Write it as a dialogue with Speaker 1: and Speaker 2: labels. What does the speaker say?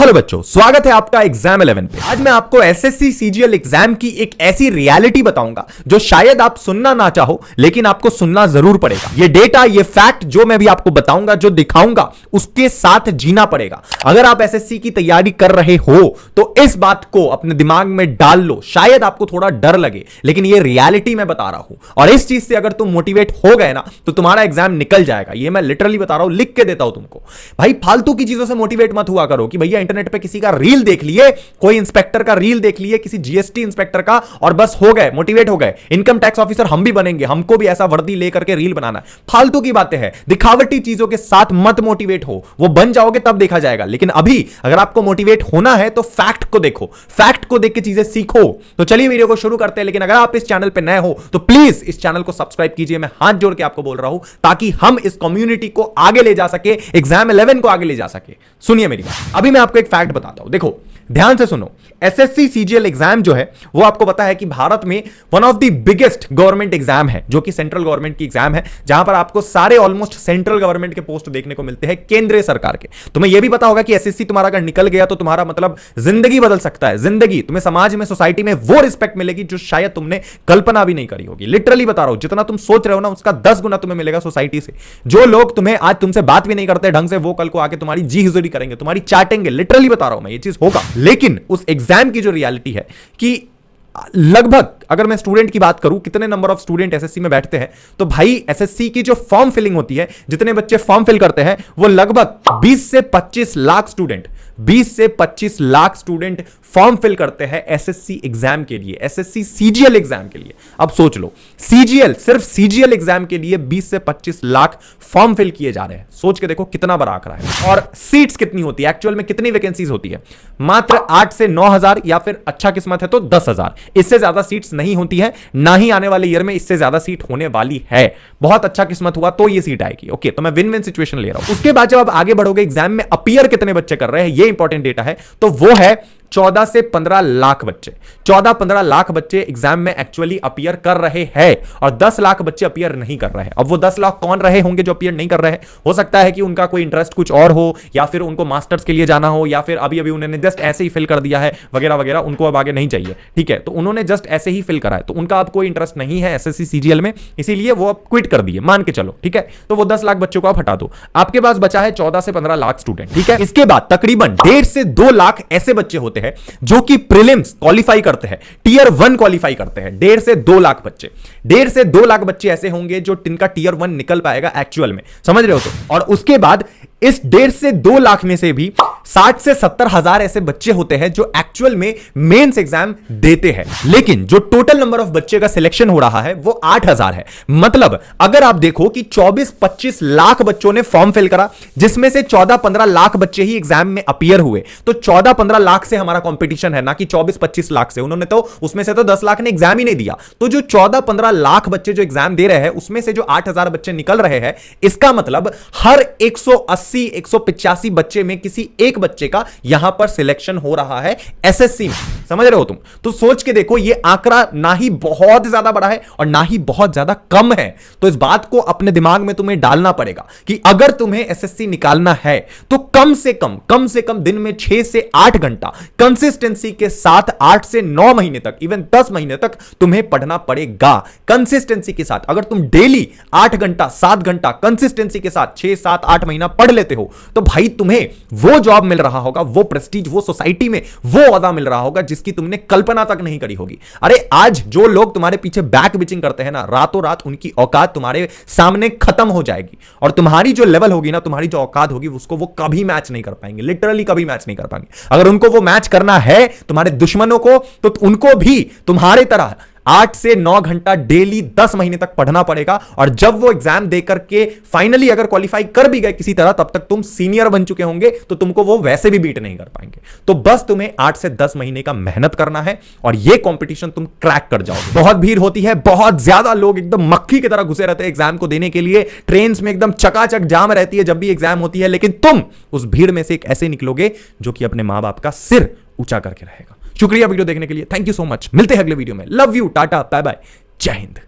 Speaker 1: Hello बच्चों, स्वागत है आपका एग्जाम 11 पे। आज मैं आपको एसएससी सीजीएल एग्जाम की एक ऐसी रियलिटी बताऊंगा जो शायद आप सुनना ना चाहो, लेकिन आपको सुनना जरूर पड़ेगा। ये डेटा, ये फैक्ट जो मैं भी आपको बताऊंगा, जो दिखाऊंगा, उसके साथ जीना पड़ेगा। अगर आप एसएससी की तैयारी कर रहे हो तो इस बात को अपने दिमाग में डाल लो। शायद आपको थोड़ा डर लगे, लेकिन ये रियलिटी मैं बता रहा हूं, और इस चीज से अगर तुम मोटिवेट हो गए ना तो तुम्हारा एग्जाम निकल जाएगा। ये मैं लिटरली बता रहा हूं, लिख के देता हूं तुमको। भाई फालतू की चीजों से मोटिवेट मत हुआ करो कि भैया इंटरनेट पे किसी का रील देख लिए, कोई इंस्पेक्टर का रील देख लिए, किसी जीएसटी इंस्पेक्टर का, और बस हो गए, मोटिवेट हो गए। इनकम टैक्स ऑफिसर हम भी बनेंगे, हमको भी ऐसा वर्दी लेकर के रील बनाना है। फालतू की बातें हैं, दिखावटी चीजों के साथ मत मोटिवेट हो। वो बन जाओगे तब देखा जाएगा, लेकिन अभी अगर आपको मोटिवेट होना है तो फैक्ट को देखो, फैक्ट को देख के चीजें सीखो। तो चलिए वीडियो को शुरू करते हैं। लेकिन अगर आप इस चैनल पे नए हो तो प्लीज इस चैनल को सब्सक्राइब कीजिए। मैं हाथ जोड़ के आपको बोल रहा हूं, ताकि हम इस कम्युनिटी को आगे ले जा सके, एग्जाम 11 को आगे ले जा सके। सुनिए मेरी बात। अभी मैं आपको एक फैक्ट बताता हूं, देखो ध्यान से सुनो। एसएससी सीजीएल एग्जाम जो है वो आपको पता है कि भारत में one of the biggest government exam है, जो कि सेंट्रल गवर्नमेंट की एग्जाम है, जहां पर आपको सारे ऑलमोस्ट सेंट्रल गवर्नमेंट के पोस्ट देखने को मिलते हैं, केंद्रीय सरकार के। तुम्हें यह भी पता होगा कि एसएससी तुम्हारा अगर निकल गया तो तुम्हारा मतलब जिंदगी बदल सकता है। जिंदगी, तुम्हें समाज में, सोसाइटी में वो रिस्पेक्ट मिलेगी जो शायद तुमने कल्पना भी नहीं करी होगी। लिटरली बता रहा हूं, जितना तुम सोच रहे हो ना उसका 10 गुना तुम्हें मिलेगा सोसाइटी से। जो लोग तुम्हें आज तुमसे बात भी नहीं करते ढंग से, वो कल को आके तुम्हारी जी हुजूरी करेंगे, तुम्हारी चाटेंगे। लिटरली बता रहा हूं मैं, ये चीज होगा। लेकिन उस एग्जाम की जो रियलिटी है कि लगभग, अगर मैं स्टूडेंट की बात करूं, कितने नंबर ऑफ स्टूडेंट एसएससी में बैठते हैं, तो भाई एसएससी की जो फॉर्म फिलिंग होती है, जितने बच्चे फॉर्म फिल करते हैं, वो लगभग 20 से 25 लाख स्टूडेंट, 20 से 25 लाख स्टूडेंट फॉर्म फिल करते हैं एसएससी एग्जाम के लिए, एसएससी सीजीएल एग्जाम के लिए। अब सोच लो, सीजीएल, सिर्फ सीजीएल एग्जाम के लिए 20 से 25 लाख फॉर्म फिल किए जा रहे हैं। सोच के देखो कितना बड़ा आंकड़ा है। और सीट्स कितनी होती है, एक्चुअल में कितनी वैकेंसीज होती है? मात्र 8 से 9,000, या फिर अच्छा किस्मत है तो 10,000। इससे ज्यादा सीट्स नहीं होती है, ना ही आने वाले ईयर में इससे ज्यादा सीट होने वाली है। बहुत अच्छा किस्मत हुआ तो ये सीट आएगी। ओके, तो मैं विन विन सिचुएशन ले रहा हूं। उसके बाद जब आप आगे बढ़ोगे, एग्जाम में अपीयर कितने बच्चे कर रहे हैं, ये इंपॉर्टेंट डेटा है, तो वो है 14 से 15 लाख बच्चे। 14-15 लाख बच्चे एग्जाम में एक्चुअली अपीयर कर रहे हैं, और 10 लाख बच्चे अपीयर नहीं कर रहे हैं। अब वो 10 लाख कौन रहे होंगे जो अपीयर नहीं कर रहे हैं? हो सकता है कि उनका कोई इंटरेस्ट कुछ और हो, या फिर उनको मास्टर्स के लिए जाना हो, या फिर अभी अभी उन्होंने जस्ट ऐसे ही फिल कर दिया है वगैरह वगैरह, उनको अब आगे नहीं चाहिए। ठीक है, तो उन्होंने जस्ट ऐसे ही फिल करा है, तो उनका अब कोई इंटरेस्ट नहीं है एसएससी सीजीएल में, इसीलिए वो अब क्विट कर दिए, मान के चलो। ठीक है, तो वो 10 लाख बच्चों को आप हटा दो, आपके पास बचा है 14 से 15 लाख स्टूडेंट। ठीक है, इसके बाद तकरीबन 1.5 से 2 लाख ऐसे बच्चे होते हैं जो कि प्रीलिम्स क्वालिफाई करते हैं, टियर 1 क्वालिफाई करते हैं। 1.5 से 2 लाख बच्चे, 1.5 से 2 लाख बच्चे ऐसे होंगे जो जिनका टियर 1 निकल पाएगा एक्चुअल में, समझ रहे हो? तो और उसके बाद इस 1.5 से 2 लाख में से भी 60 से 70 हजार ऐसे बच्चे होते हैं जो एक्चुअल में मेंस एग्जाम देते हैं। लेकिन जो टोटल नंबर ऑफ बच्चे का सिलेक्शन हो रहा है वो 8,000 है। मतलब अगर आप देखो कि 24-25 लाख बच्चों ने फॉर्म फिल करा, जिसमें से 14-15 लाख बच्चे ही एग्जाम में अपीयर हुए, तो 14-15 लाख से हमारा कंपटीशन है, ना कि 24-25 लाख से। उन्होंने तो उसमें से तो 10 लाख ने एग्जाम ही नहीं दिया। तो जो 14-15 लाख बच्चे जो एग्जाम दे रहे हैं, उसमें से जो 8,000 बच्चे निकल रहे हैं, इसका मतलब हर 180-185 बच्चे में किसी एक बच्चे का यहां पर सिलेक्शन हो रहा है एसएससी में। समझ रहे हो तुम? तो सोच के देखो, ये आंकड़ा ना ही बहुत ज्यादा बड़ा है और ना ही बहुत ज्यादा कम है। तो इस बात को अपने दिमाग में तुम्हें डालना पड़ेगा कि अगर तुम्हें एसएससी निकालना है तो कम से कम दिन में 6 से 8 घंटा कंसिस्टेंसी के साथ 8 से 9 महीने तक, इवन 10 महीने तक तुम्हें पढ़ना पड़ेगा कंसिस्टेंसी के साथ। अगर तुम डेली 8 घंटा 7 घंटा कंसिस्टेंसी के साथ 6, 7, 8 महीना पढ़ लेते हो, तो भाई तुम्हें वो जॉब मिल रहा होगा, वो प्रेस्टीज, वो सोसाइटी में वो ओहदा मिल रहा होगा जिसकी तुमने कल्पना तक नहीं करी होगी। अरे आज जो लोग तुम्हारे पीछे बैक बिचिंग करते हैं ना, रातों रात उनकी औकात तुम्हारे सामने खत्म हो जाएगी, और तुम्हारी जो लेवल होगी ना, तुम्हारी जो औकात होगी, उसको वो कभी मैच नहीं कर पाएंगे। लिटरली कभी मैच नहीं कर पाएंगे। अगर उनको वो मैच करना है तुम्हारे दुश्मनों को, तो उनको भी तुम्हारे तरह 8 से 9 घंटा डेली 10 महीने तक पढ़ना पड़ेगा। और जब वो एग्जाम देकर के फाइनली अगर क्वालिफाई कर भी गए किसी तरह, तब तक तुम सीनियर बन चुके होंगे, तो तुमको वो वैसे भी बीट नहीं कर पाएंगे। तो बस तुम्हें 8 से 10 महीने का मेहनत करना है, और ये कंपटीशन तुम क्रैक कर जाओगे। बहुत भीड़ होती है, बहुत ज्यादा लोग एकदम मक्खी की तरह घुसे रहते हैं एग्जाम को देने के लिए। ट्रेन में एकदम चकाचक जाम रहती है जब भी एग्जाम होती है, लेकिन तुम उस भीड़ में से एक ऐसे निकलोगे जो कि अपने मां बाप का सिर ऊंचा करके रहेगा। शुक्रिया वीडियो देखने के लिए, थैंक यू सो मच। मिलते हैं अगले वीडियो में। Love you, tata, bye bye, जय हिंद।